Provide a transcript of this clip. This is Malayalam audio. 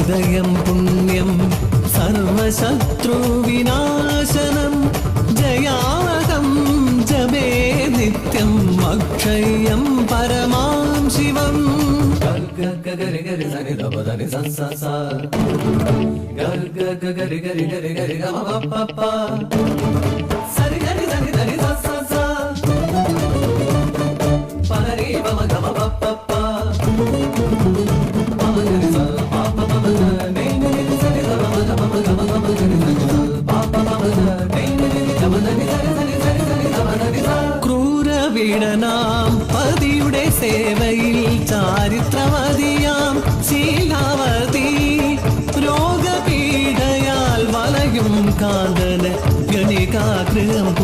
ഹൃദയം പുണ്യം സർവശത്രുവിനാശനം ജയാവഹം ജപേ നിത്യം അക്ഷയം പരമാം ശിവം. ഗരി ഗരി സനി ധപ ധനി സ സ സ ഗരി ഗരി ഗരി ഗരി ഗമ പ പ സരി ഗരി സനി ധനി സ സ സ പരി പമ ഗമ പ പ പമ ഗരി സ പ പ പ നി നി സനി ധ പ ഗമ ഗമ ഗമ ഗരി സ പ പ പ നി നി ഗമ ധനി സരി സരി സരി സരി ധമ ധനി സ. ക്രൂരവീടനാം പതിയുടെ സേവയിൽ ചാരിത്രവതിയാം ശീലാവതി രോഗപീഡയാൽ വലയും കാന്തന് ഗണികാഗൃഹം